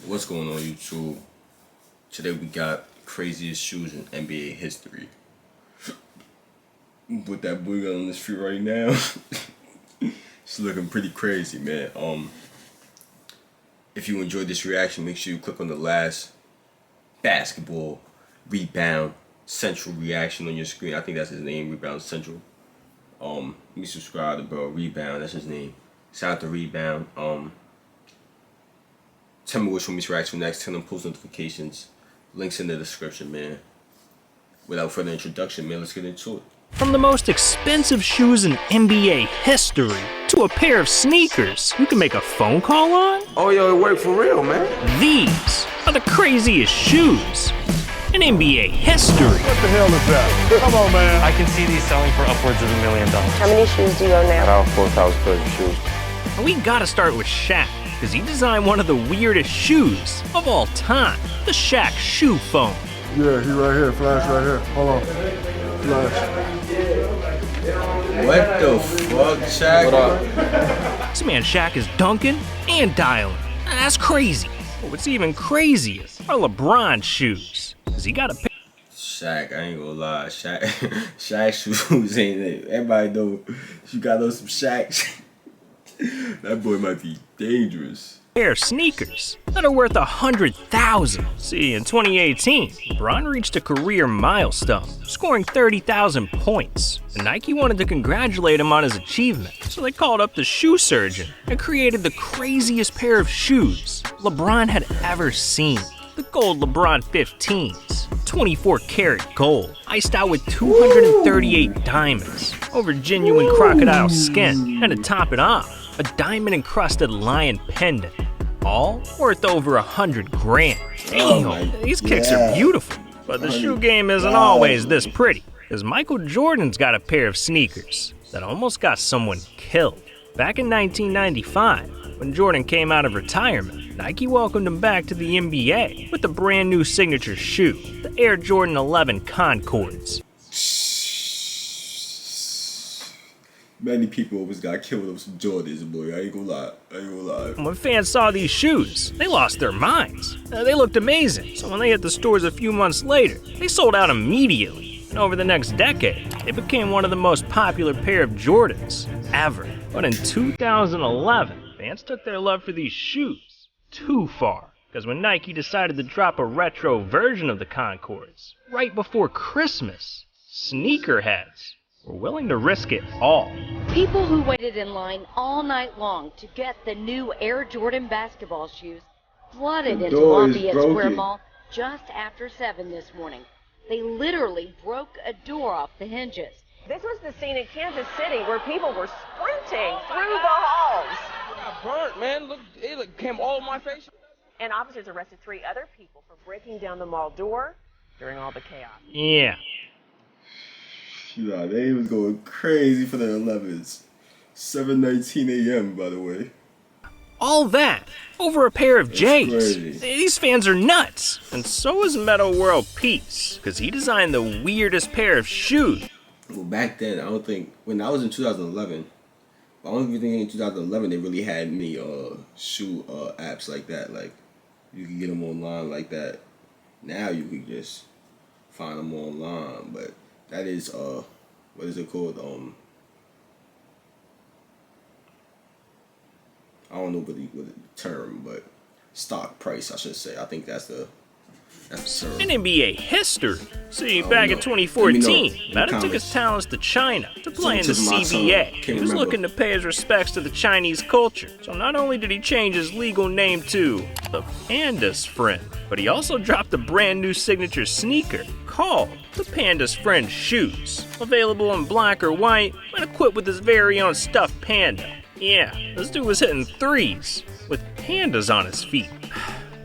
What's going on, YouTube? Today we got craziest shoes in NBA history. Put that boy on this feet right now. It's looking pretty crazy, man. If you enjoyed this reaction, make sure you click on the last basketball rebound central reaction on your screen. I think that's his name, Rebound Central. Let me subscribe to bro. Rebound, that's his name. Shout out to Rebound. Tell me which one we should react to next. Tell them post notifications. Links in the description, man. Without further introduction, man, let's get into it. From the most expensive shoes in NBA history to a pair of sneakers you can make a phone call on, Oh, yo, it worked for real, man. these are the craziest shoes in NBA history. What the hell is that? Come on, man. I can see these selling for upwards of $1 million. How many shoes do you own now? About 4,000 pairs of shoes. And we gotta start with Shaq, because he designed one of the weirdest shoes of all time, the Shaq Shoe phone. Yeah, he right here. Flash right here. Hold on. Flash. What the fuck, Shaq? What up? This man Shaq is dunking and dialing. That's crazy. But what's even crazier are LeBron shoes, because he got a pair. Shaq, I ain't gonna lie. Shaq shoes ain't it. Everybody know you got those some Shaq. That boy might be dangerous. Pair of sneakers that are worth $100,000. See, in 2018, LeBron reached a career milestone, scoring 30,000 points. And Nike wanted to congratulate him on his achievement, so they called up the shoe surgeon and created the craziest pair of shoes LeBron had ever seen. The gold LeBron 15s, 24 karat gold, iced out with 238 diamonds over genuine crocodile skin, and to top it off, a diamond-encrusted lion pendant, all worth over 100 grand. Damn, these kicks are beautiful, but the shoe game isn't always this pretty, because Michael Jordan's got a pair of sneakers that almost got someone killed. Back in 1995, when Jordan came out of retirement, Nike welcomed him back to the NBA with a brand new signature shoe, the Air Jordan 11 Concords. Many people always got killed with some Jordans, boy. I ain't gonna lie. And when fans saw these shoes, they lost their minds. They looked amazing, so when they hit the stores a few months later, they sold out immediately. And over the next decade, they became one of the most popular pair of Jordans ever. But in 2011, fans took their love for these shoes too far, because when Nike decided to drop a retro version of the Concords right before Christmas, sneakerheads were willing to risk it all. People who waited in line all night long to get the new Air Jordan basketball shoes flooded into Lafayette Square Mall just after 7 this morning. They literally broke a door off the hinges. This was the scene in Kansas City where people were sprinting through the halls. I burnt, man. Look, it came all over my face. And officers arrested 3 other people for breaking down the mall door during all the chaos. Yeah. Yeah, they was going crazy for the 11s. 7:19 a.m. by the way. All that over a pair of J's. crazy. These fans are nuts. And so is Metta World Peace, because he designed the weirdest pair of shoes. Well, back then, I don't think, when I was in 2011, I don't even think in 2011 they really had any shoe apps like that. Like, you could get them online like that. Now you can just find them online, but that is, what is it called? I don't know what the term, but stock price, I should say. I think that's the term. In NBA history, see, I back don't in know. 2014, Let me know in the Metta took his comments. talents to China to play in the Tip of my tongue. CBA. Can't He was remember. looking to pay his respects to the Chinese culture. So not only did he change his legal name to the Panda's Friend, but he also dropped a brand new signature sneaker called the Panda's Friend Shoes, available in black or white and equipped with his very own stuffed panda. Yeah, this dude was hitting threes with pandas on his feet.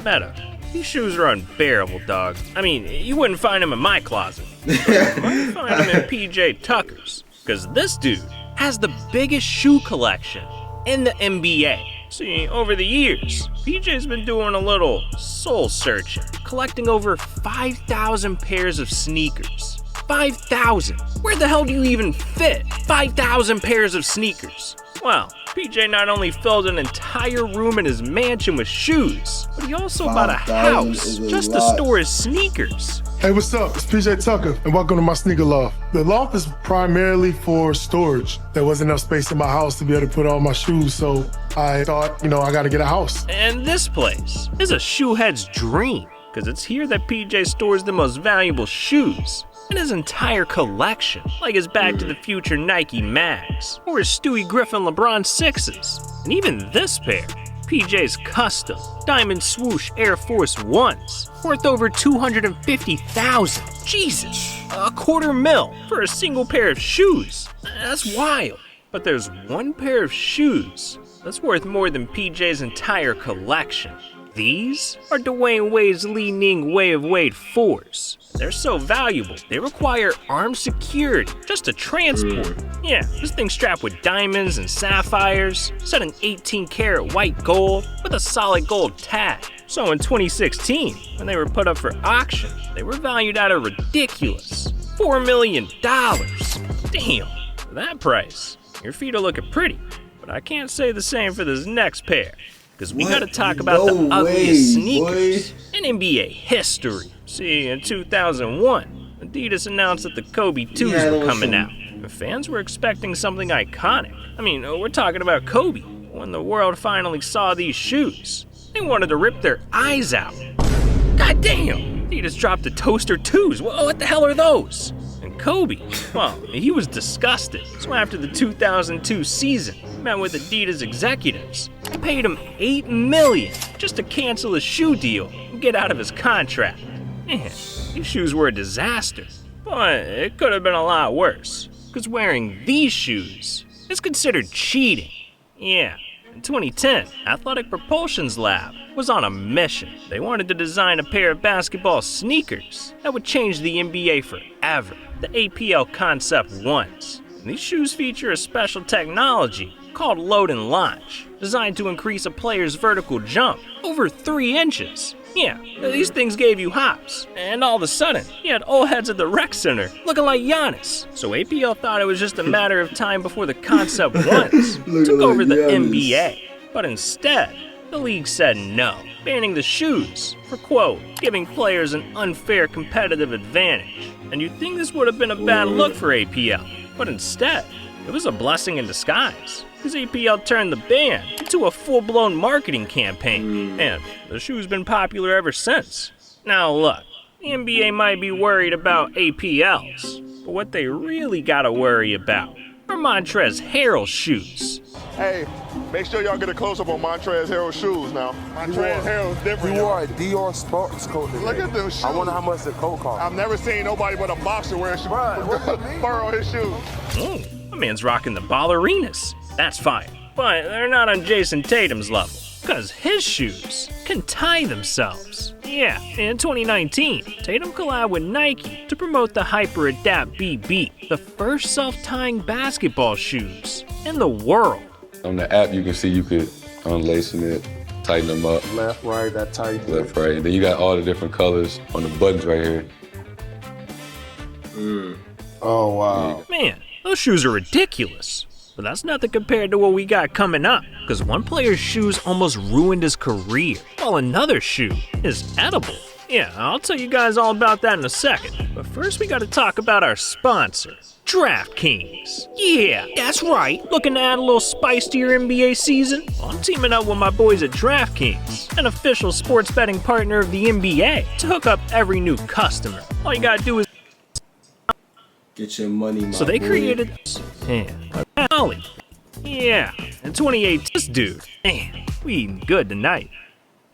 Metta, these shoes are unbearable, dog. I mean, you wouldn't find them in my closet. You might find them in PJ Tucker's, because this dude has the biggest shoe collection in the NBA. See, over the years, PJ's been doing a little soul searching, collecting over 5,000 pairs of sneakers. 5,000! Where the hell do you even fit 5,000 pairs of sneakers? Well, PJ not only filled an entire room in his mansion with shoes, but he also bought a house just to store his sneakers. Hey, what's up? It's PJ Tucker, and welcome to my sneaker loft. The loft is primarily for storage. There wasn't enough space in my house to be able to put all my shoes, so I thought, I gotta get a house. And this place is a shoehead's dream, because it's here that PJ stores the most valuable shoes in his entire collection, like his Back to the Future Nike Mags, or his Stewie Griffin LeBron 6s, and even this pair, PJ's custom Diamond Swoosh Air Force 1s, worth over $250,000. Jesus, $250,000 for a single pair of shoes. That's wild. But there's one pair of shoes that's worth more than PJ's entire collection. These are Dwayne Wade's Li Ning Way of Wade 4s. They're so valuable, they require armed security just to transport. Yeah, this thing's strapped with diamonds and sapphires, set in 18-karat white gold with a solid gold tag. So in 2016, when they were put up for auction, they were valued at a ridiculous $4 million. Damn, for that price, your feet are looking pretty. But I can't say the same for this next pair, because we gotta talk about the ugliest sneakers in NBA history. See, in 2001, Adidas announced that the Kobe 2s were coming out. And fans were expecting something iconic. I mean, we're talking about Kobe. When the world finally saw these shoes, they wanted to rip their eyes out. God damn! Adidas dropped the Toaster 2s. What the hell are those? And Kobe, well, he was disgusted. So after the 2002 season, he met with Adidas executives and paid him $8 million just to cancel his shoe deal and get out of his contract. Man, these shoes were a disaster, but it could have been a lot worse, because wearing these shoes is considered cheating. Yeah, in 2010, Athletic Propulsion's lab was on a mission. They wanted to design a pair of basketball sneakers that would change the NBA forever, the APL Concept 1s. And these shoes feature a special technology called load and launch, designed to increase a player's vertical jump over 3 inches. Yeah, these things gave you hops, and all of a sudden, you had old heads at the rec center looking like Giannis. So APL thought it was just a matter of time before the Concept 1s took over the NBA. But instead, the league said no, banning the shoes for, quote, giving players an unfair competitive advantage. And you'd think this would have been a bad look for APL, but instead, it was a blessing in disguise, because APL turned the ban into a full-blown marketing campaign, and the shoe's been popular ever since. Now look, the NBA might be worried about APLs, but what they really gotta worry about are Montrezl Harrell's shoes. Hey, make sure y'all get a close-up on Montrezl Harrell's shoes now. Montrezl Harrell's different. He wore a Dior sports coat today. Look at them shoes. I wonder how much the coat cost. I've never seen nobody but a boxer wear shoes. Fur on his shoes. My man's rocking the ballerinas. That's fine, but they're not on Jayson Tatum's level, because his shoes can tie themselves. Yeah, in 2019, Tatum collabed with Nike to promote the Hyper Adapt BB, the first self-tying basketball shoes in the world. On the app, you can see you could unlace it, tighten them up. Left, right, that tight. Left, right, and then you got all the different colors on the buttons right here. Oh, wow. Man, those shoes are ridiculous. But that's nothing compared to what we got coming up, because one player's shoes almost ruined his career, while another shoe is edible. Yeah, I'll tell you guys all about that in a second, but first we gotta talk about our sponsor, DraftKings. Yeah, that's right. Looking to add a little spice to your NBA season? Well, I'm teaming up with my boys at DraftKings, an official sports betting partner of the NBA, to hook up every new customer. All you gotta do is get your money, my So they boy. created Ollie. Yeah, in 2018, this dude, man, we eating good tonight.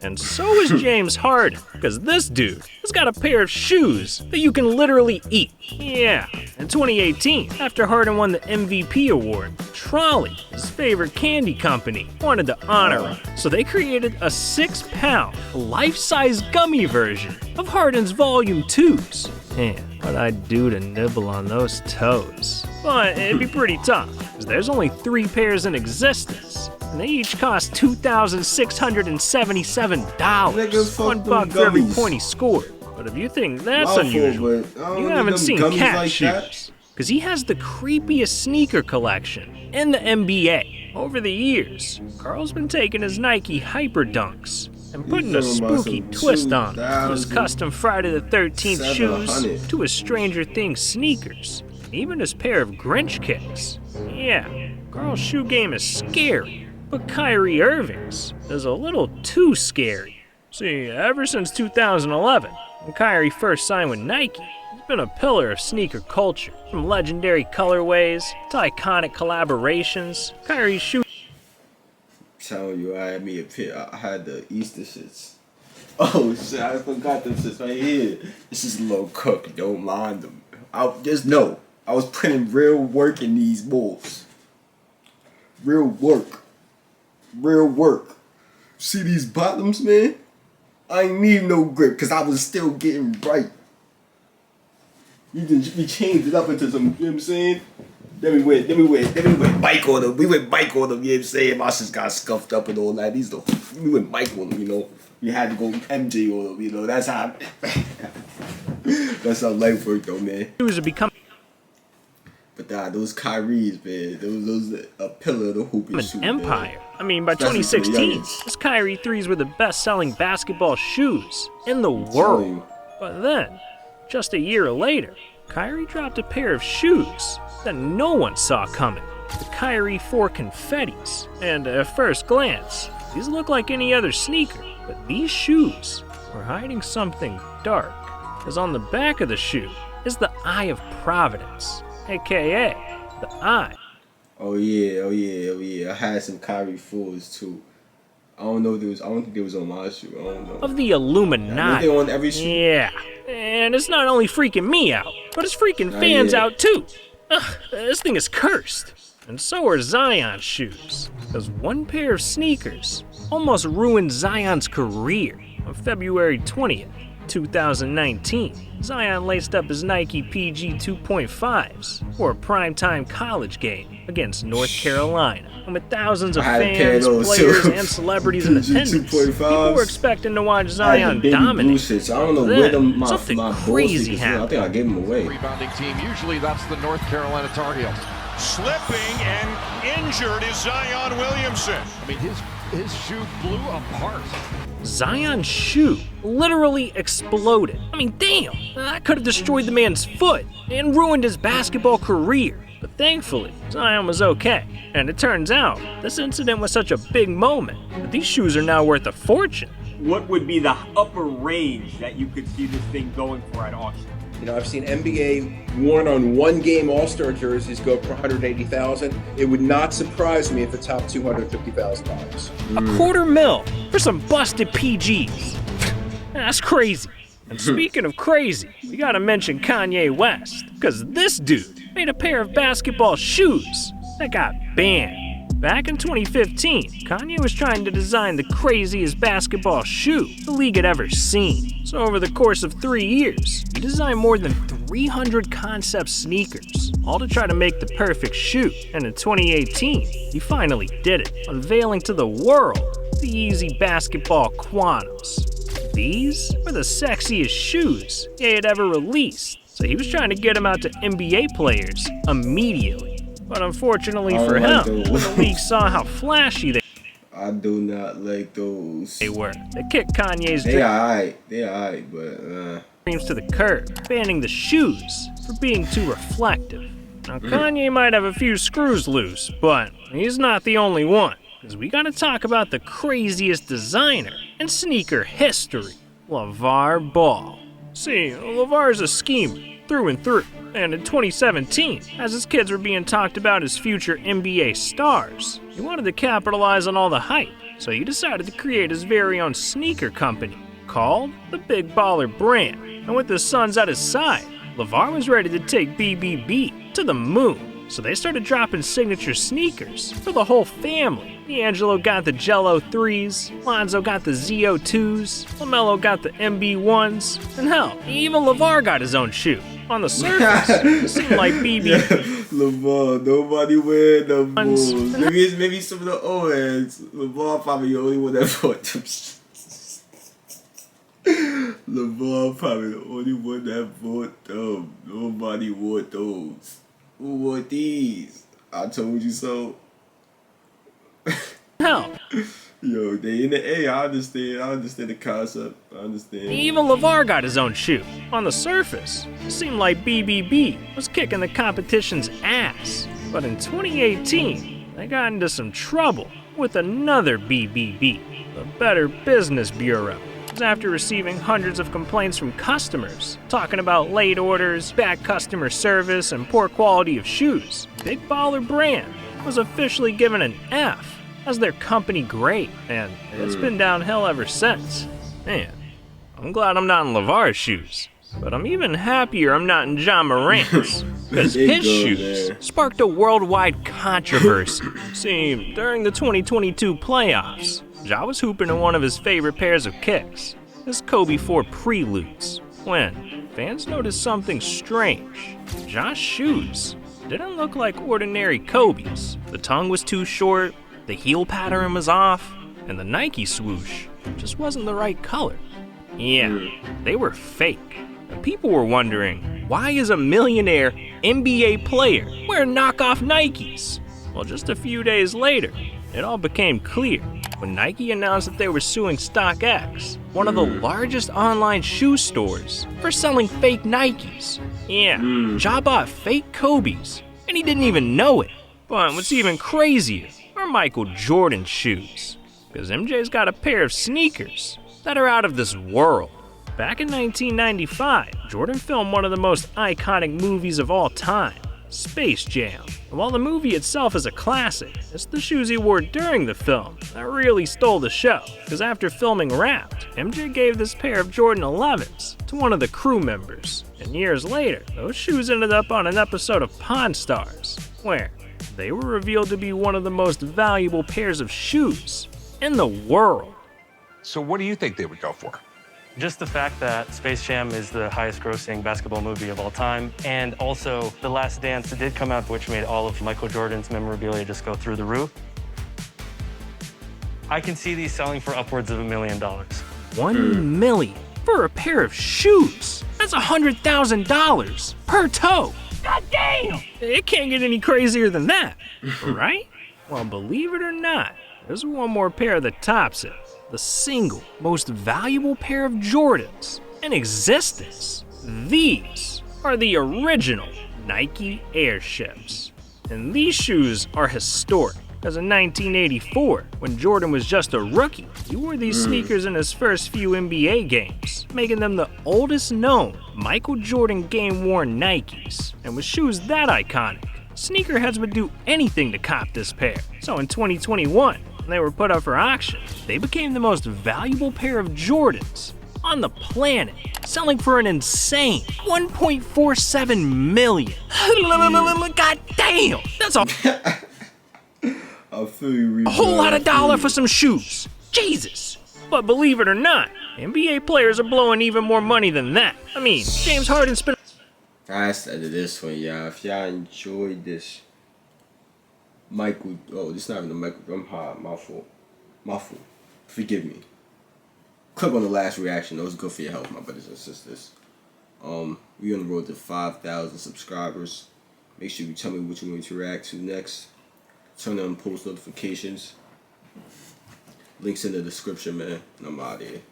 And so is James Harden, because this dude has got a pair of shoes that you can literally eat. Yeah, in 2018, after Harden won the MVP award, Trolley, his favorite candy company, wanted to honor him. So they created a 6-pound, life-size gummy version of Harden's Volume 2s. Man, what I'd do to nibble on those toes. But it'd be pretty tough, because there's only 3 pairs in existence. And they each cost $2,677. $1 for every point he scored. But if you think that's unusual, you haven't seen cat shoes. because he has the creepiest sneaker collection in the NBA. Over the years, Carl's been taking his Nike Hyper Dunks and putting a spooky twist on them, to his custom Friday the 13th shoes, to his Stranger Things sneakers, even his pair of Grinch kicks. Yeah, Carl's shoe game is scary, but Kyrie Irving's is a little too scary. See, ever since 2011, when Kyrie first signed with Nike, he's been a pillar of sneaker culture. From legendary colorways to iconic collaborations, Kyrie Shoes. Telling you, I had the Easter shits. Oh shit, I forgot them shits right here. This is low cook, don't mind them. I was putting real work in these balls. Real work. See these bottoms, man? I ain't need no grip because I was still getting right. We changed it up into some, you know what I'm saying? Then we went bike on them. We went bike on them, you know what I'm saying? My shit got scuffed up and all that. We went bike on them, you know? We had to go MJ on them, you know? That's how life worked though, man. Shoes have become But those Kyries, man, those a pillar of the hoop and shoe, empire. Man. I mean, by 2016, his Kyrie 3s were the best-selling basketball shoes in the world. But then, just a year later, Kyrie dropped a pair of shoes that no one saw coming. The Kyrie 4 Confettis. And at first glance, these look like any other sneaker, but these shoes were hiding something dark. Because on the back of the shoe is the Eye of Providence, aka the Eye. Oh yeah. I had some Kyrie 4s too. I don't think they was on my shoe. I don't know. Of the Illuminati. They on every shoe. Yeah. And it's not only freaking me out, but it's freaking fans out too. Ugh, this thing is cursed. And so are Zion's shoes. Because one pair of sneakers almost ruined Zion's career on February 20th, 2019. Zion laced up his Nike PG 2.5s for a primetime college game against North Carolina. And with thousands of fans, players, and celebrities in attendance, people were expecting to watch Zion dominate. I don't know where my something crazy happened. I think I gave them away. Rebounding team, usually that's the North Carolina Tar Heels. Slipping and injured is Zion Williamson. I mean, his shoe blew apart. Zion's shoe literally exploded. I mean, damn, that could have destroyed the man's foot and ruined his basketball career. But thankfully, Zion was okay. And it turns out, this incident was such a big moment that these shoes are now worth a fortune. What would be the upper range that you could see this thing going for at auction? You know, I've seen NBA worn on one-game All-Star jerseys go for $180,000. It would not surprise me if it topped $250,000. $250,000 for some busted PGs. That's crazy. And speaking of crazy, we gotta mention Kanye West, because this dude made a pair of basketball shoes that got banned. Back in 2015, Kanye was trying to design the craziest basketball shoe the league had ever seen. So over the course of 3 years, he designed more than 300 concept sneakers, all to try to make the perfect shoe. And in 2018, he finally did it, unveiling to the world the Yeezy Basketball Quantums. These were the sexiest shoes he had ever released, so he was trying to get them out to NBA players immediately. But unfortunately for him, when the league saw how flashy I do not like those. They kicked Kanye's They alright, but dreams to the curb, banning the shoes for being too reflective. Now Kanye might have a few screws loose, but he's not the only one. Because we gotta talk about the craziest designer in sneaker history, Lavar Ball. See, Lavar's a schemer through and through. And in 2017, as his kids were being talked about as future NBA stars, he wanted to capitalize on all the hype, so he decided to create his very own sneaker company called the Big Baller Brand. And with his sons at his side, Lavar was ready to take BBB to the moon. So they started dropping signature sneakers for the whole family. D'Angelo got the Jello 3s, Lonzo got the ZO2s, LaMelo got the MB1s, and hell, even Lavar got his own shoe. On the surface, it seemed like BB. Lavar, nobody wear them bulls. Maybe some of the old heads. Lavar probably the only one that bought them. Lavar probably the only one that bought them. Nobody wore those. Who want these? I told you so. Hell. Yo, they in the A. I understand the concept. I understand. Even Lavar got his own shoe. On the surface, it seemed like BBB was kicking the competition's ass. But in 2018, they got into some trouble with another BBB, the Better Business Bureau. It was after receiving hundreds of complaints from customers, talking about late orders, bad customer service, and poor quality of shoes. Big Baller Brand was officially given an F as their company grade, and it's been downhill ever since. Man, I'm glad I'm not in Lavar's shoes, but I'm even happier I'm not in John Morant's, because his shoes sparked a worldwide controversy. See, during the 2022 playoffs, Ja was hooping in one of his favorite pairs of kicks, his Kobe 4 Preludes, when fans noticed something strange. Ja's shoes didn't look like ordinary Kobe's. The tongue was too short, the heel pattern was off, and the Nike swoosh just wasn't the right color. Yeah, they were fake. And people were wondering, why is a millionaire NBA player wearing knockoff Nikes? Well, just a few days later, it all became clear when Nike announced that they were suing StockX, one of the largest online shoe stores, for selling fake Nikes. Yeah, Ja bought fake Kobe's, and he didn't even know it. But what's even crazier are Michael Jordan shoes, because MJ's got a pair of sneakers that are out of this world. Back in 1995, Jordan filmed one of the most iconic movies of all time, Space Jam. And while the movie itself is a classic, it's the shoes he wore during the film that really stole the show, because after filming Wrapped, MJ gave this pair of Jordan 11s to one of the crew members, and years later, those shoes ended up on an episode of Pawn Stars, where they were revealed to be one of the most valuable pairs of shoes in the world. So what do you think they would go for? Just the fact that Space Jam is the highest grossing basketball movie of all time, and also The Last Dance did come out, which made all of Michael Jordan's memorabilia just go through the roof. I can see these selling for upwards of $1 million. $1 million for a pair of shoes? That's $100,000 per toe. God damn! It can't get any crazier than that, right? Well, believe it or not, there's one more pair that tops it. The single most valuable pair of Jordans in existence. These are the original Nike Airships. And these shoes are historic, because in 1984, when Jordan was just a rookie, he wore these sneakers in his first few NBA games, making them the oldest known Michael Jordan game-worn Nikes. And with shoes that iconic, sneakerheads would do anything to cop this pair. So in 2021, when they were put up for auction, they became the most valuable pair of Jordans on the planet, selling for an insane $1.47 million. God damn! That's I feel you, a whole lot of dollar for some shoes. Jesus. But believe it or not, NBA players are blowing even more money than that. I mean, James Harden spent... I started this one, y'all. If y'all enjoyed this, Michael, this not even a Michael, I'm hot, my fault. Forgive me. Click on the last reaction, that was good for your health, my brothers and sisters. We on the road to 5,000 subscribers. Make sure you tell me what you want to react to next. Turn on post notifications. Links in the description, man. And I'm out of here.